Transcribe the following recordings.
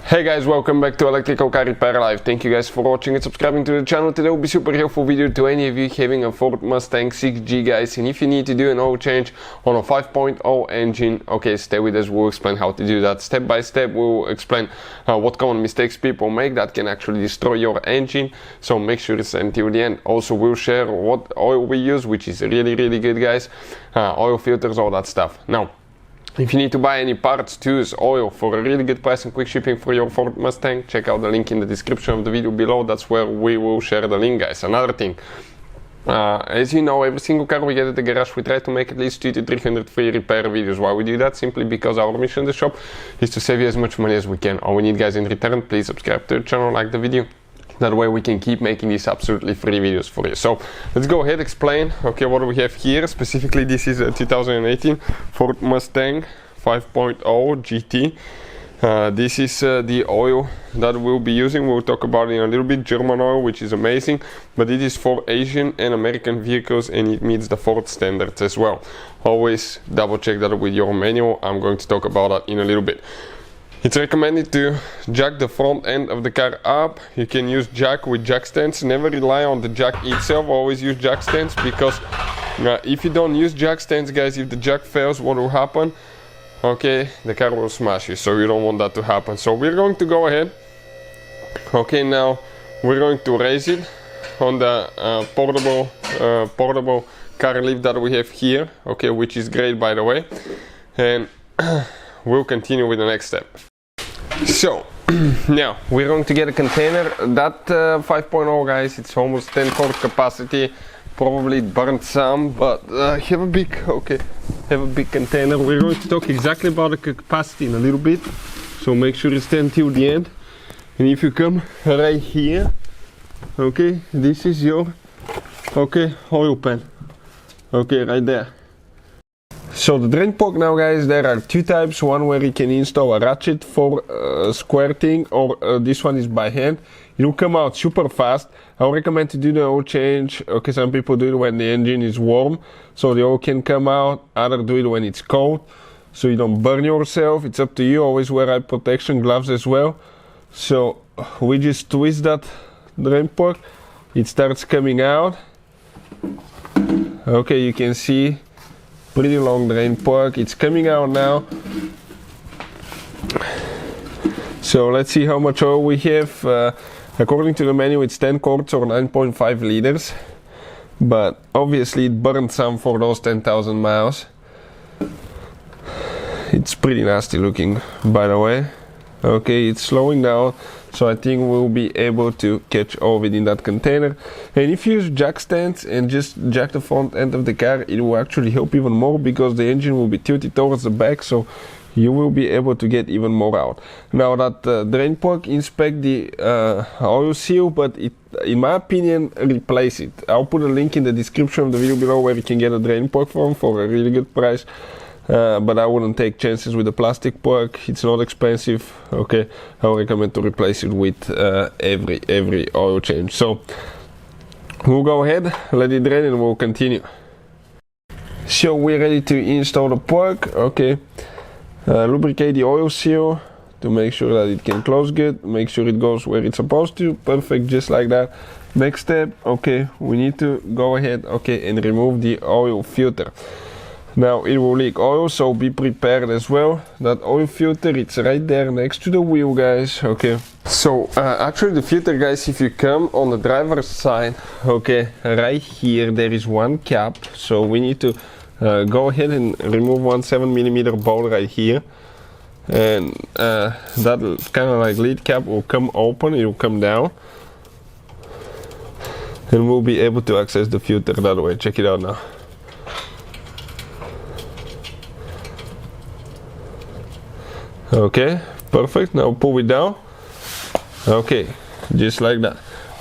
Hey guys, welcome back to Electrical Car Repair Live. Thank you guys for watching and subscribing to the channel. Today will be super helpful video to any of you having a Ford Mustang GT, guys. And if you need to do an oil change on a 5.0 engine, okay, stay with us. We'll explain how to do that step by step. We'll explain what common mistakes people make that can actually destroy your engine. So make sure it's until the end. Also, we'll share what oil we use, which is really good, guys. Oil filters, all that stuff. Now, if you need to buy any parts, tools, oil for a really good price and quick shipping for your Ford Mustang, check out the link in the description of the video below. That's where we will share the link, guys. Another thing, as you know, every single car we get at the garage, we try to make at least 200 to 300 free repair videos. Why we do that? Simply because our mission in the shop is to save you as much money as we can. All we need, guys, in return, please subscribe to the channel, like the video. That way we can keep making these absolutely free videos for you. So let's go ahead, explain, okay, what do we have here. Specifically, this is a 2018 Ford Mustang 5.0 GT. This is the oil that we'll be using. We'll talk about it in a little bit. German oil, which is amazing, but it is for Asian and American vehicles, and it meets the Ford standards as well. Always double check that with your manual. I'm going to talk about that in a little bit. It's recommended to jack the front end of the car up. You can use jack with jack stands. Never rely on the jack itself. Always use jack stands, because if you don't use jack stands, guys, if the jack fails, what will happen? Okay, the car will smash you. So you don't want that to happen. So we're going to go ahead. Okay, now we're going to raise it on the portable car lift that we have here. Okay, which is great, by the way. And we'll continue with the next step. So now we're going to get a container. That 5.0, guys, it's almost 10 quart capacity. Probably it burned some, but have a big container. We're going to talk exactly about the capacity in a little bit, so make sure you stay until the end. And if you come right here, okay, this is your oil pan, okay, right there. So the drain plug now, guys, there are two types. One where you can install a ratchet for squirting, or this one is by hand. It will come out super fast. I recommend to do the oil change. Okay, some people do it when the engine is warm, so the oil can come out. Others do it when it's cold, so you don't burn yourself. It's up to you. Always wear eye protection, gloves as well. So we just twist that drain plug. It starts coming out. Okay, you can see pretty long drain plug. It's coming out now. So let's see how much oil we have. According to the manual, it's 10 quarts or 9.5 liters, but obviously it burned some for those 10,000 miles. It's pretty nasty looking, by the way. Okay, it's slowing down, so I think we'll be able to catch all of it in that container. And if you use jack stands and just jack the front end of the car, it will actually help even more, because the engine will be tilted towards the back, so you will be able to get even more out. Now that drain plug, inspect the oil seal, but in my opinion, replace it. I'll put a link in the description of the video below where you can get a drain plug from for a really good price. But I wouldn't take chances with a plastic plug. It's not expensive. Okay, I would recommend to replace it with every oil change. So we'll go ahead, let it drain, and we'll continue. So we're ready to install the plug. Okay, lubricate the oil seal to make sure that it can close good. Make sure it goes where it's supposed to. Perfect, just like that. Next step, okay, we need to go ahead, okay, and remove the oil filter. Now it will leak oil, so be prepared as well. That oil filter, it's right there next to the wheel, guys. Okay, so actually the filter, guys, if you come on the driver's side, okay, right here there is one cap, so we need to go ahead and remove one 7mm bolt right here, and that kind of like lid cap will come open. It will come down, and we'll be able to access the filter that way. Check it out now. Okay, perfect. Now pull it down. Okay, just like that.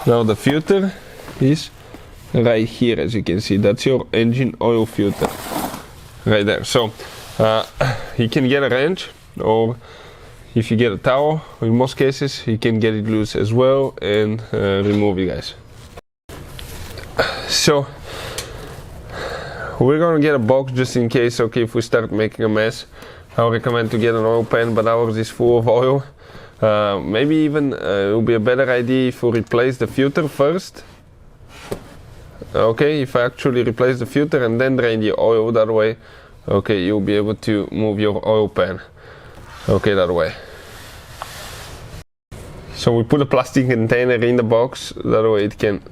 Now the filter is right here, as you can see. That's your engine oil filter right there. So you can get a wrench, or if you get a towel, in most cases you can get it loose as well and remove it, guys. So we're gonna get a box just in case, okay, if we start making a mess. I would recommend to get an oil pan, but ours is full of oil. Maybe even it would be a better idea if we replace the filter first. Okay, if I actually replace the filter and then drain the oil that way, okay, you'll be able to move your oil pan, okay, that way. So we put a plastic container in the box, that way it can,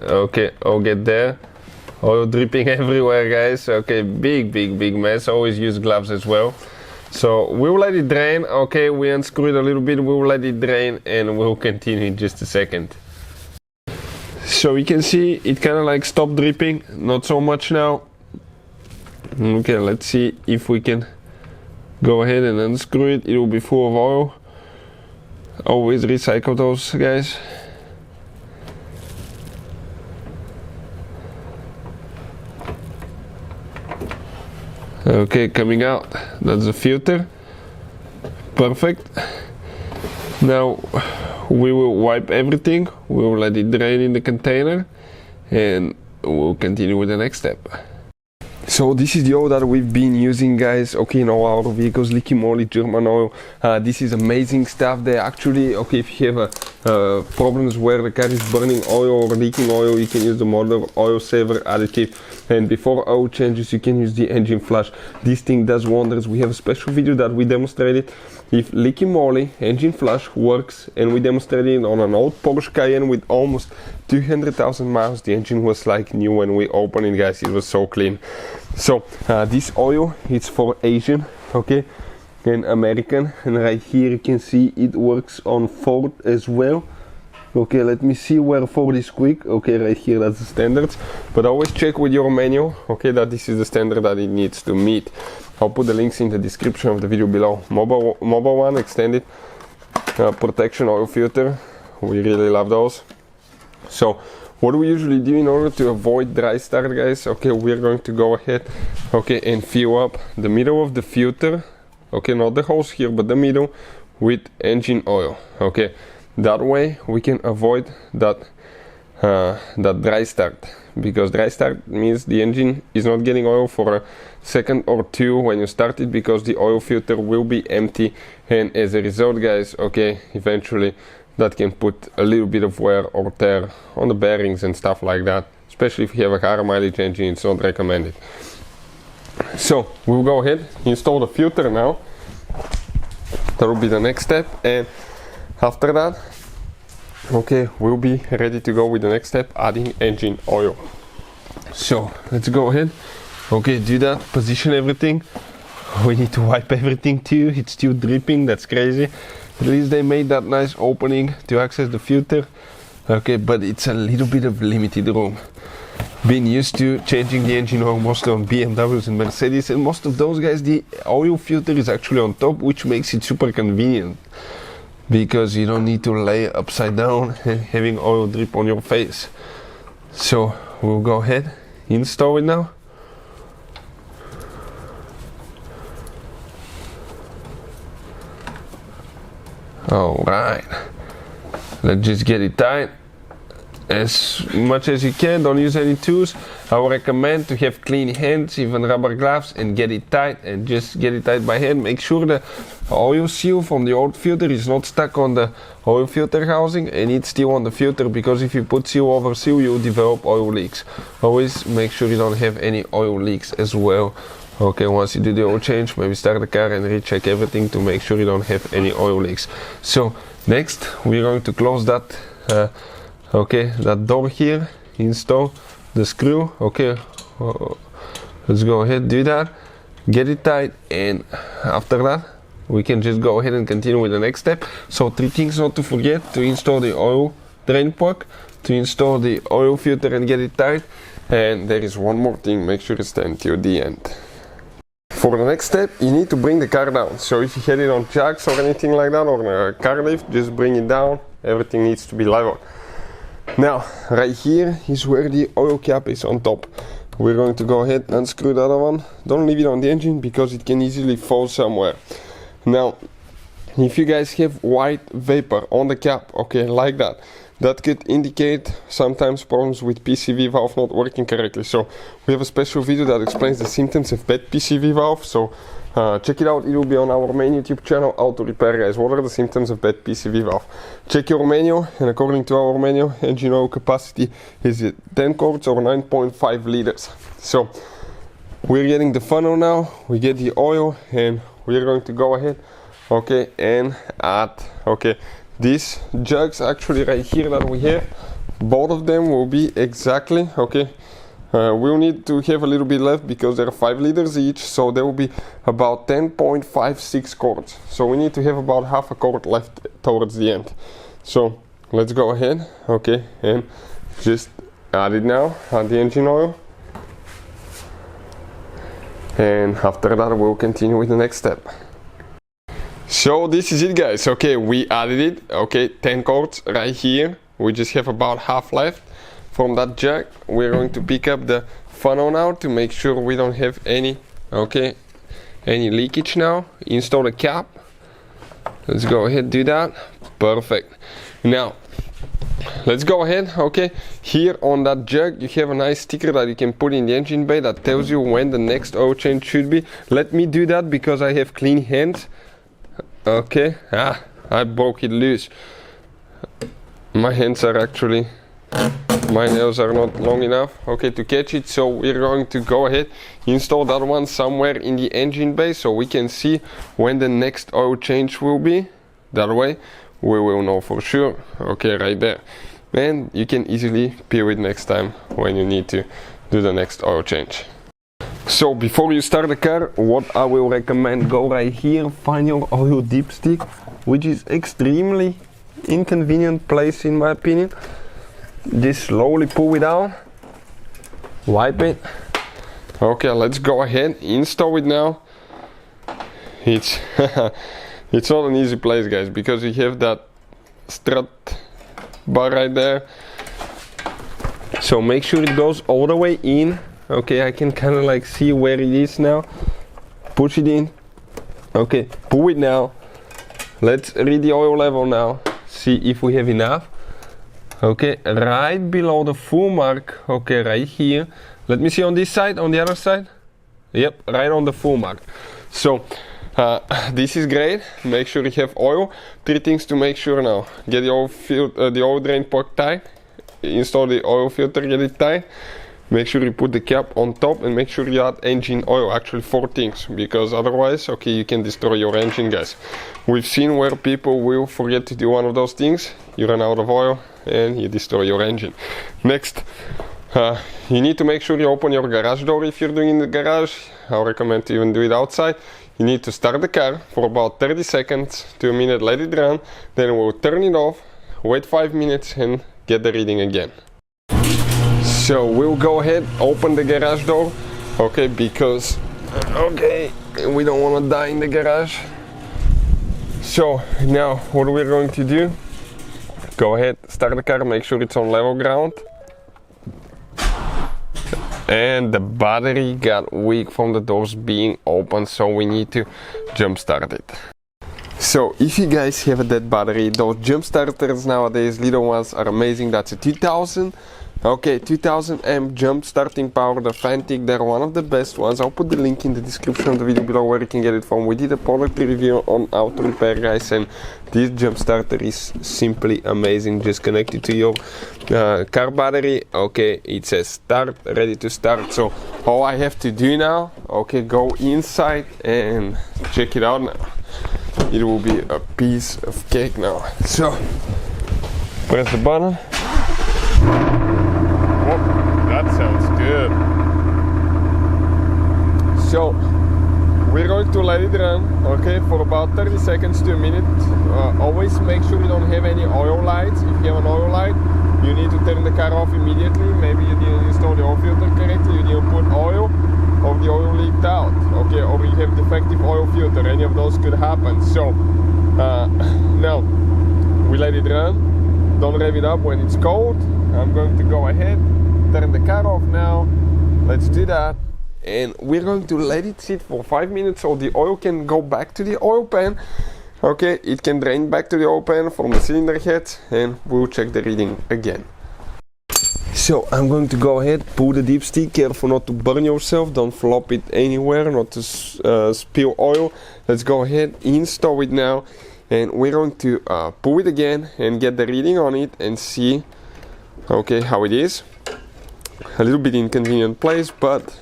okay, all get there. Oil dripping everywhere, guys. Okay, big mess. Always use gloves as well. So we'll let it drain. Okay, we unscrew it a little bit, we'll let it drain and we'll continue in just a second. So you can see it kind of like stopped dripping, not so much now. Okay, let's see if we can go ahead and unscrew it. It will be full of oil. Always recycle those, guys. Okay, coming out, that's the filter. Perfect. Now we will wipe everything, we will let it drain in the container and we'll continue with the next step. So this is the oil that we've been using, guys, okay, in all our vehicles, Liqui Moly German oil. This is amazing stuff. They actually, okay, if you have problems where the car is burning oil or leaking oil, you can use the modern oil saver additive. And before oil changes, you can use the engine flush. This thing does wonders. We have a special video that we demonstrated if Liqui Moly engine flush works, and we demonstrated it on an old Porsche Cayenne with almost 200,000 miles. The engine was like new when we opened it, guys. It was so clean. So this oil is for Asian, okay, and American, and right here you can see it works on Ford as well. Okay, let me see where Ford is quick. Okay, right here, that's the standards, but always check with your manual, okay, that this is the standard that it needs to meet. I'll put the links in the description of the video below. Mobile one, extended protection oil filter, we really love those. So what do we usually do in order to avoid dry start, guys? Okay, we're going to go ahead, okay, and fill up the middle of the filter, okay, not the holes here but the middle, with engine oil. Okay, that way we can avoid that that dry start, because dry start means the engine is not getting oil for a second or two when you start it, because the oil filter will be empty, and as a result, guys, okay, eventually that can put a little bit of wear or tear on the bearings and stuff like that. Especially if you have a higher mileage engine, it's not recommended. So we'll go ahead, install the filter now. That will be the next step, and after that, okay, we'll be ready to go with the next step, adding engine oil. So let's go ahead, okay, do that, position everything. We need to wipe everything too, it's still dripping, that's crazy. At least they made that nice opening to access the filter, okay, but it's a little bit of limited room. Been used to changing the engine oil mostly on BMWs and Mercedes, and most of those guys, the oil filter is actually on top, which makes it super convenient, because you don't need to lay upside down and having oil drip on your face. So we'll go ahead, install it now. Alright, let's just get it tight as much as you can. Don't use any tools. I would recommend to have clean hands, even rubber gloves, and get it tight, and just get it tight by hand. Make sure the oil seal from the old filter is not stuck on the oil filter housing and it's still on the filter, because if you put seal over seal, you'll develop oil leaks. Always make sure you don't have any oil leaks as well. Okay, once you do the oil change, maybe start the car and recheck everything to make sure you don't have any oil leaks. So next we're going to close that okay, that door here, install the screw. Okay, let's go ahead, do that, get it tight, and after that we can just go ahead and continue with the next step. So 3 things not to forget: to install the oil drain plug, to install the oil filter and get it tight, and there is one more thing, make sure you stay until the end. For the next step, you need to bring the car down. So if you had it on jacks or anything like that, or a car lift, just bring it down. Everything needs to be level. Now, right here is where the oil cap is on top. We're going to go ahead and unscrew the other one. Don't leave it on the engine because it can easily fall somewhere. Now, if you guys have white vapor on the cap, okay, like that, that could indicate sometimes problems with PCV valve not working correctly. So we have a special video that explains the symptoms of bad PCV valve. So check it out, it will be on our main YouTube channel, Auto Repair Guys. What are the symptoms of bad PCV valve? Check your manual, and according to our manual, engine oil capacity is 10 quarts or 9.5 liters. So we're getting the funnel now, we get the oil, and we're going to go ahead, okay, and add, okay, these jugs actually right here that we have, both of them will be exactly, okay, we'll need to have a little bit left because they're 5 liters each, so there will be about 10.56 quarts. So we need to have about half a quart left towards the end. So let's go ahead, okay, and just add it now, add the engine oil. And after that we'll continue with the next step. So this is it, guys. Okay, we added it, okay, 10 quarts right here. We just have about half left from that jug. We're going to pick up the funnel now to make sure we don't have any, okay, any leakage now. Install the cap. Let's go ahead, do that. Perfect. Now let's go ahead, okay, here on that jug you have a nice sticker that you can put in the engine bay that tells you when the next oil change should be. Let me do that because I have clean hands. Okay, I broke it loose. My hands are actually, my nails are not long enough, okay, to catch it. So we're going to go ahead, install that one somewhere in the engine bay so we can see when the next oil change will be. That way we will know for sure, okay, right there. And you can easily peel it next time when you need to do the next oil change. So before you start the car, what I will recommend, go right here, find your oil dipstick, which is extremely inconvenient place in my opinion. Just slowly pull it out, wipe it. Okay, let's go ahead, install it now. It's it's not an easy place, guys, because you have that strut bar right there. So make sure it goes all the way in. Okay, I can kind of like see where it is now. Push it in. Okay, pull it now. Let's read the oil level now. See if we have enough. Okay, right below the full mark. Okay, right here. Let me see on this side, on the other side. Yep, right on the full mark. So this is great. Make sure you have oil. 3 things to make sure now. Get the oil drain plug tight. Install the oil filter, get it tight. Make sure you put the cap on top and make sure you add engine oil. Actually 4 things, because otherwise, okay, you can destroy your engine, guys. We've seen where people will forget to do one of those things. You run out of oil and you destroy your engine. Next, you need to make sure you open your garage door if you're doing in the garage. I recommend to even do it outside. You need to start the car for about 30 seconds to a minute, let it run, then we'll turn it off, wait 5 minutes and get the reading again. So we'll go ahead, open the garage door, okay, because, okay, we don't want to die in the garage. So now what we're going to do, go ahead, start the car, make sure it's on level ground. And the battery got weak from the doors being open, so we need to jump start it. So if you guys have a dead battery, those jump starters nowadays, little ones, are amazing. That's a 2000. Okay, 2000 amp jump starting power, the Fantic, they're one of the best ones. I'll put the link in the description of the video below where you can get it from. We did a product review on Auto Repair, guys, and this jump starter is simply amazing. Just connect it to your car battery. Okay, it says start, ready to start. So all I have to do now, okay, go inside and check it out now. It will be a piece of cake now. So press the button. That sounds good. So we're going to let it run, okay, for about 30 seconds to a minute. Always make sure you don't have any oil lights. If you have an oil light, you need to turn the car off immediately. Maybe you didn't install the oil filter correctly, you didn't put oil, or the oil leaked out, okay, or you have defective oil filter. Any of those could happen. So now we let it run. Don't rev it up when it's cold. I'm going to go ahead, turn the car off now. Let's do that. And we're going to let it sit for 5 minutes so the oil can go back to the oil pan. Okay, it can drain back to the oil pan from the cylinder head, and we'll check the reading again. So I'm going to go ahead, pull the dipstick, careful not to burn yourself, don't flop it anywhere, not to spill oil. Let's go ahead, install it now, and we're going to pull it again and get the reading on it and see, okay, how it is. A little bit inconvenient place, but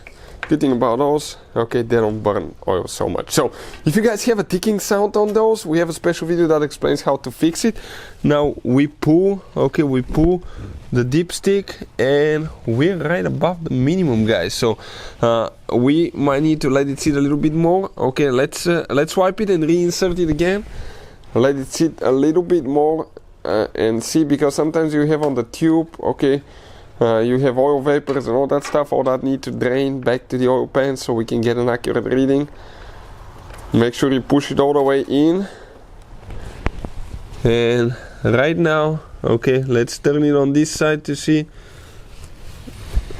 good thing about those, okay, they don't burn oil so much. So if you guys have a ticking sound on those, we have a special video that explains how to fix it. Now we pull, okay, we pull the dipstick and we're right above the minimum, guys. So we might need to let it sit a little bit more. Okay, let's wipe it and reinsert it again. Let it sit a little bit more and see, because sometimes you have on the tube, okay, you have oil vapors and all that stuff, all that need to drain back to the oil pan so we can get an accurate reading. Make sure you push it all the way in. And right now, okay, let's turn it on this side to see.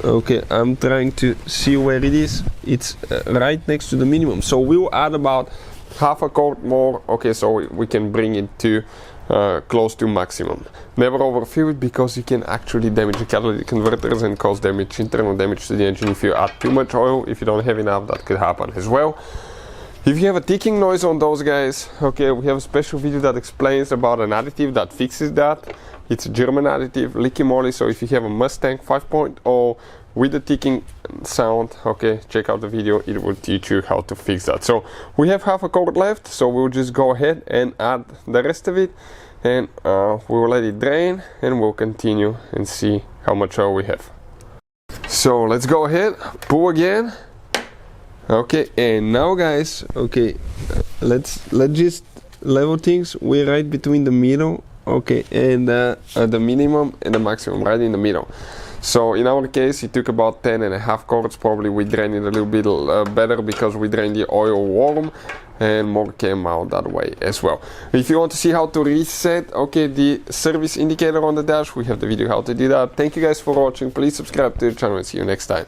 Okay, I'm trying to see where it is. It's right next to the minimum. So we'll add about half a quart more, okay, so we can bring it to close to maximum. Never overfill it, because you can actually damage the catalytic converters and cause damage, internal damage to the engine if you add too much oil. If you don't have enough, that could happen as well. If you have a ticking noise on those, guys, okay, we have a special video that explains about an additive that fixes that. It's a German additive, leaky moly. So if you have a Mustang 5.0 with a ticking sound, okay, check out the video, it will teach you how to fix that. So we have half a quart left, so we'll just go ahead and add the rest of it, and we'll let it drain, and we'll continue and see how much oil we have. So let's go ahead, pull again. Okay, and now, guys, okay, let's just level things. We're right between the middle, okay, and the minimum and the maximum, right in the middle. So in our case, it took about 10.5 quarts. Probably we drained it a little bit better, because we drained the oil warm and more came out that way as well. If you want to see how to reset, okay, the service indicator on the dash, we have the video how to do that. Thank you guys for watching. Please subscribe to the channel and see you next time.